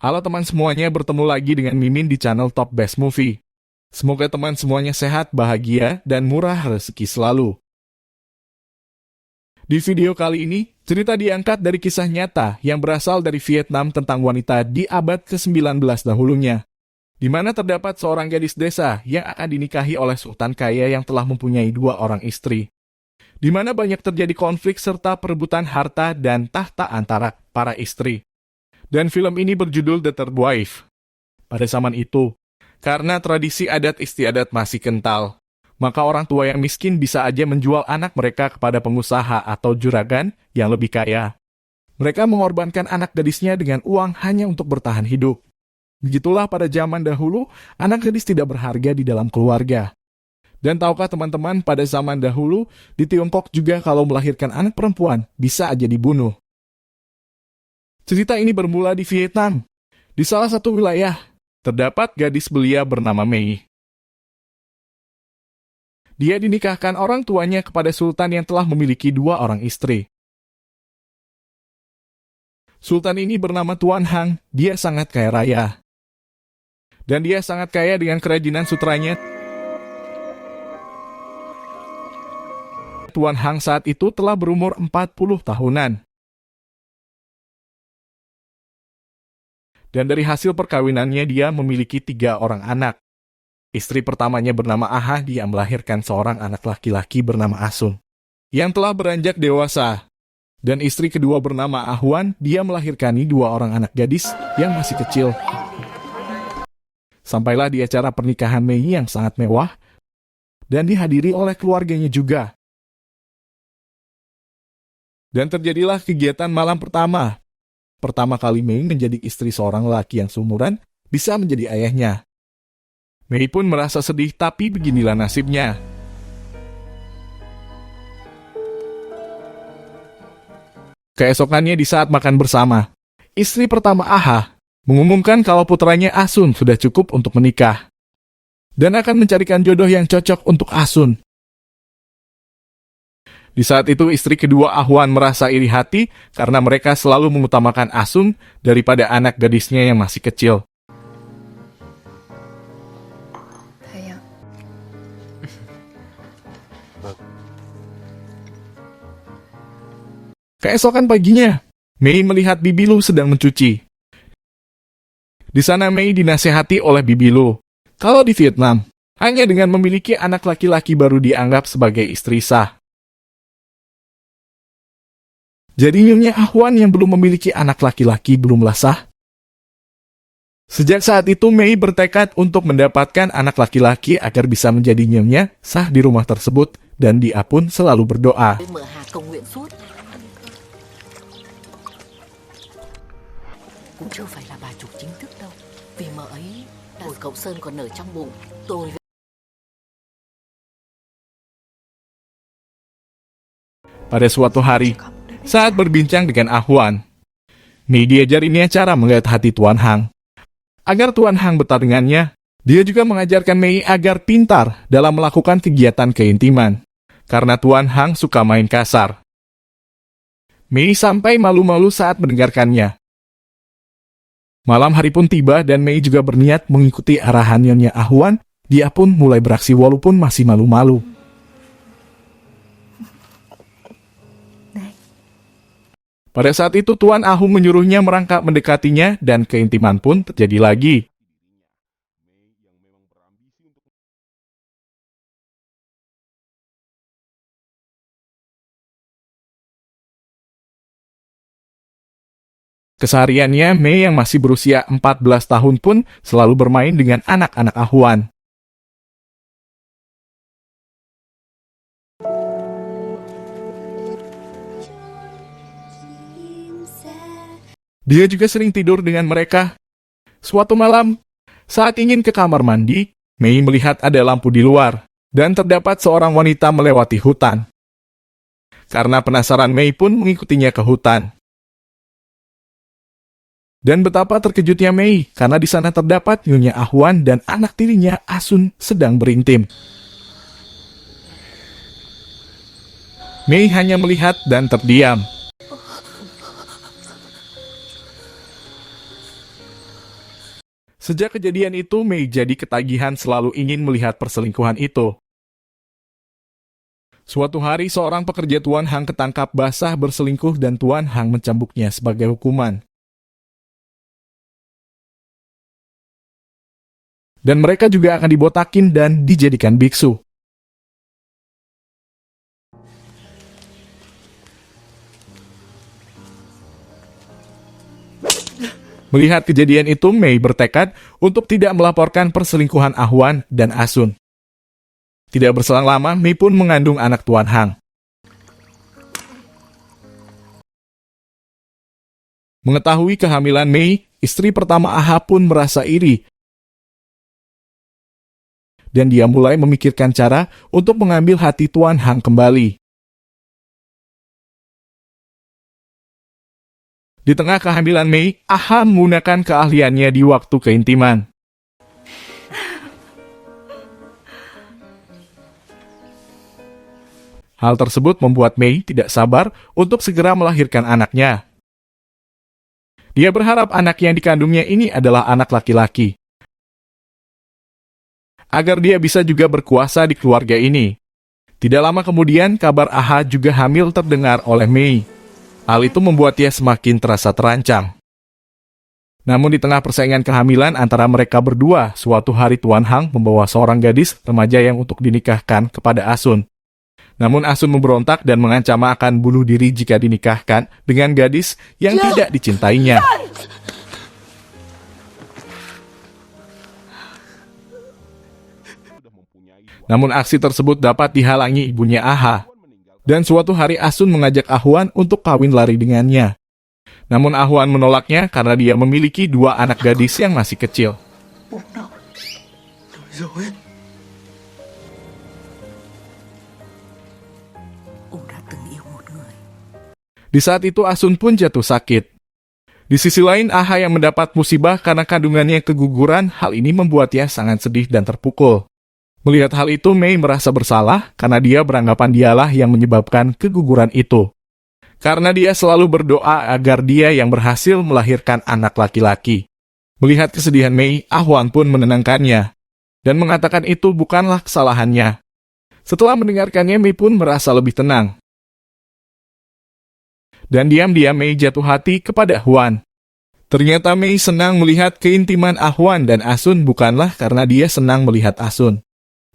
Halo teman semuanya, bertemu lagi dengan Mimin di channel Top Best Movie. Semoga teman semuanya sehat, bahagia, dan murah rezeki selalu. Di video kali ini, cerita diangkat dari kisah nyata yang berasal dari Vietnam tentang wanita di abad ke-19 dahulunya, di mana terdapat seorang gadis desa yang akan dinikahi oleh sultan kaya yang telah mempunyai 2 orang istri, di mana banyak terjadi konflik serta perebutan harta dan tahta antara para istri. Dan film ini berjudul The Third Wife. Pada zaman itu, karena tradisi adat istiadat masih kental, maka orang tua yang miskin bisa aja menjual anak mereka kepada pengusaha atau juragan yang lebih kaya. Mereka mengorbankan anak gadisnya dengan uang hanya untuk bertahan hidup. Begitulah pada zaman dahulu, anak gadis tidak berharga di dalam keluarga. Dan tahukah teman-teman, pada zaman dahulu, di Tiongkok juga kalau melahirkan anak perempuan, bisa aja dibunuh. Cerita ini bermula di Vietnam. Di salah satu wilayah, terdapat gadis belia bernama Mei. Dia dinikahkan orang tuanya kepada sultan yang telah memiliki 2 orang istri. Sultan ini bernama Tuan Hang, dia sangat kaya raya. Dan dia sangat kaya dengan kerajinan sutranya. Tuan Hang saat itu telah berumur 40 tahunan. Dan dari hasil perkawinannya dia memiliki 3 orang anak. Istri pertamanya bernama Aha, dia melahirkan seorang anak laki-laki bernama Asun, yang telah beranjak dewasa. Dan istri kedua bernama Ahwan, dia melahirkani 2 orang anak gadis yang masih kecil. Sampailah di acara pernikahan Mei yang sangat mewah, dan dihadiri oleh keluarganya juga. Dan terjadilah kegiatan malam pertama. Pertama kali Mei menjadi istri seorang laki yang seumuran, bisa menjadi ayahnya. Mei pun merasa sedih, tapi beginilah nasibnya. Keesokannya di saat makan bersama, istri pertama Aha mengumumkan kalau putranya Asun sudah cukup untuk menikah, dan akan mencarikan jodoh yang cocok untuk Asun. Di saat itu istri kedua Ahwan merasa iri hati karena mereka selalu mengutamakan Asun daripada anak gadisnya yang masih kecil. Keesokan paginya, Mei melihat Bibi Lu sedang mencuci. Di sana Mei dinasehati oleh Bibi Lu, kalau di Vietnam, hanya dengan memiliki anak laki-laki baru dianggap sebagai istri sah. Jadi Nyonya Ahwan yang belum memiliki anak laki-laki belumlah sah. Sejak saat itu Mei bertekad untuk mendapatkan anak laki-laki agar bisa menjadi nyonya sah di rumah tersebut, dan dia pun selalu berdoa. Cũng chưa phải là bà chủ chính thức đâu, vì mợ ấy hồi cậu Sơn còn nở trong bụng tôi. Pada suatu hari, saat berbincang dengan Ahwan, Mei diajarinya cara menggait hati Tuan Hang. Agar Tuan Hang betah dengannya, dia juga mengajarkan Mei agar pintar dalam melakukan kegiatan keintiman, karena Tuan Hang suka main kasar. Mei sampai malu-malu saat mendengarkannya. Malam hari pun tiba dan Mei juga berniat mengikuti arahan Nyonya Ahwan. Dia pun mulai beraksi walaupun masih malu-malu. Pada saat itu Tuan Ahu menyuruhnya merangkak mendekatinya dan keintiman pun terjadi lagi. Kesehariannya, Mei yang masih berusia 14 tahun pun selalu bermain dengan anak-anak Ahwan. Dia juga sering tidur dengan mereka. Suatu malam, saat ingin ke kamar mandi, Mei melihat ada lampu di luar, dan terdapat seorang wanita melewati hutan. Karena penasaran, Mei pun mengikutinya ke hutan. Dan betapa terkejutnya Mei, karena di sana terdapat Nyonya Ahwan dan anak tirinya Asun sedang berintim. Mei hanya melihat dan terdiam. Sejak kejadian itu, Mei jadi ketagihan selalu ingin melihat perselingkuhan itu. Suatu hari, seorang pekerja Tuan Hang ketangkap basah berselingkuh dan Tuan Hang mencambuknya sebagai hukuman. Dan mereka juga akan dibotakin dan dijadikan biksu. Melihat kejadian itu, Mei bertekad untuk tidak melaporkan perselingkuhan Ahwan dan Asun. Tidak berselang lama, Mei pun mengandung anak Tuan Hang. Mengetahui kehamilan Mei, istri pertama Ah pun merasa iri. Dan dia mulai memikirkan cara untuk mengambil hati Tuan Hang kembali. Di tengah kehamilan Mei, Ah menggunakan keahliannya di waktu keintiman. Hal tersebut membuat Mei tidak sabar untuk segera melahirkan anaknya. Dia berharap anak yang dikandungnya ini adalah anak laki-laki, agar dia bisa juga berkuasa di keluarga ini. Tidak lama kemudian, kabar Ah juga hamil terdengar oleh Mei. Hal itu membuat dia semakin terasa terancam. Namun di tengah persaingan kehamilan antara mereka berdua, suatu hari Tuan Hang membawa seorang gadis remaja yang untuk dinikahkan kepada Asun. Namun Asun memberontak dan mengancam akan bunuh diri jika dinikahkan dengan gadis yang tidak dicintainya. Namun aksi tersebut dapat dihalangi ibunya Ah. Dan suatu hari Asun mengajak Ahwan untuk kawin lari dengannya. Namun Ahwan menolaknya karena dia memiliki 2 anak gadis yang masih kecil. Di saat itu Asun pun jatuh sakit. Di sisi lain, Ah yang mendapat musibah karena kandungannya keguguran, hal ini membuatnya sangat sedih dan terpukul. Melihat hal itu, Mei merasa bersalah karena dia beranggapan dialah yang menyebabkan keguguran itu. Karena dia selalu berdoa agar dia yang berhasil melahirkan anak laki-laki. Melihat kesedihan Mei, Ahwan pun menenangkannya dan mengatakan itu bukanlah kesalahannya. Setelah mendengarkannya, Mei pun merasa lebih tenang. Dan diam-diam Mei jatuh hati kepada Ahwan. Ternyata Mei senang melihat keintiman Ahwan dan Asun bukanlah karena dia senang melihat Asun.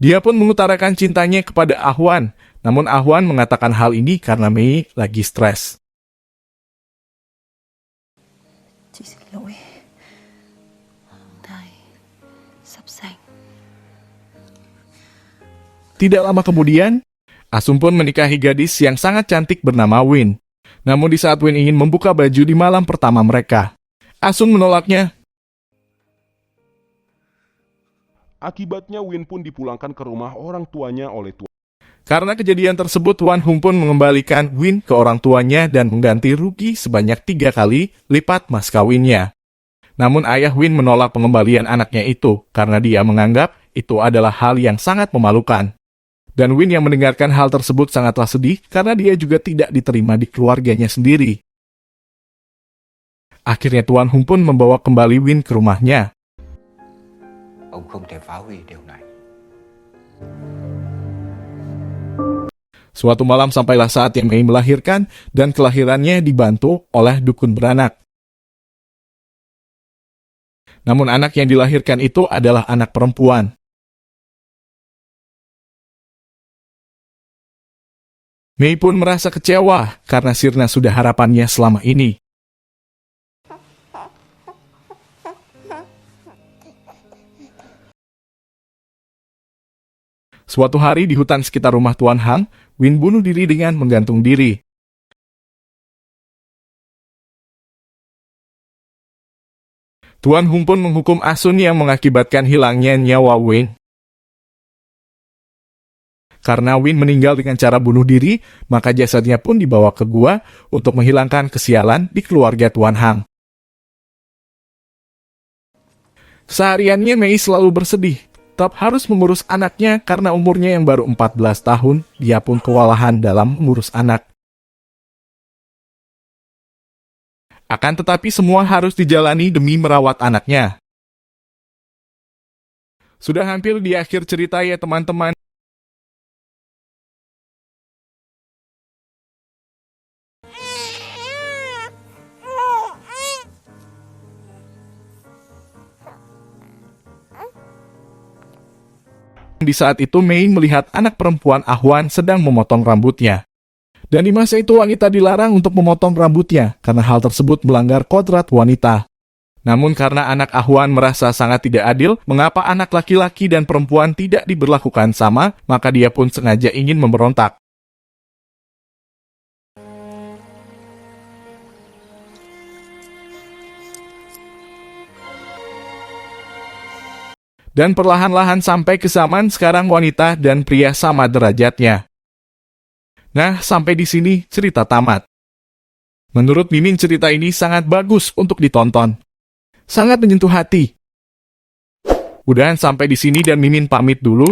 Dia pun mengutarakan cintanya kepada Ahwan, namun Ahwan mengatakan hal ini karena Mei lagi stres. Chị xin lỗi. Thai sắp sanh. Tidak lama kemudian, Asun pun menikahi gadis yang sangat cantik bernama Win. Namun di saat Win ingin membuka baju di malam pertama mereka, Asun menolaknya. Akibatnya Win pun dipulangkan ke rumah orang tuanya oleh Tuan. Karena kejadian tersebut, Wan Hung pun mengembalikan Win ke orang tuanya dan mengganti rugi sebanyak 3 kali lipat mas kawinnya. Namun ayah Win menolak pengembalian anaknya itu karena dia menganggap itu adalah hal yang sangat memalukan. Dan Win yang mendengarkan hal tersebut sangatlah sedih karena dia juga tidak diterima di keluarganya sendiri. Akhirnya Tuan Hung pun membawa kembali Win ke rumahnya. Ông không thể phá hủy điều này. Suatu malam sampailah saat yang Mei melahirkan dan kelahirannya dibantu oleh dukun beranak. Namun anak yang dilahirkan itu adalah anak perempuan. Mei pun merasa kecewa karena sirna sudah harapannya selama ini. Suatu hari di hutan sekitar rumah Tuan Hang, Win bunuh diri dengan menggantung diri. Tuan Hung pun menghukum Asun yang mengakibatkan hilangnya nyawa Win. Karena Win meninggal dengan cara bunuh diri, maka jasadnya pun dibawa ke gua untuk menghilangkan kesialan di keluarga Tuan Hang. Kesehariannya Mei selalu bersedih, tetap harus mengurus anaknya karena umurnya yang baru 14 tahun, dia pun kewalahan dalam mengurus anak. Akan tetapi semua harus dijalani demi merawat anaknya. Sudah hampir di akhir cerita ya teman-teman. Di saat itu Mei melihat anak perempuan Ahwan sedang memotong rambutnya. Dan di masa itu wanita dilarang untuk memotong rambutnya karena hal tersebut melanggar kodrat wanita. Namun karena anak Ahwan merasa sangat tidak adil, mengapa anak laki-laki dan perempuan tidak diberlakukan sama, maka dia pun sengaja ingin memberontak. Dan perlahan-lahan sampai ke zaman sekarang wanita dan pria sama derajatnya. Nah, sampai di sini cerita tamat. Menurut Mimin cerita ini sangat bagus untuk ditonton. Sangat menyentuh hati. Udahan sampai di sini dan Mimin pamit dulu.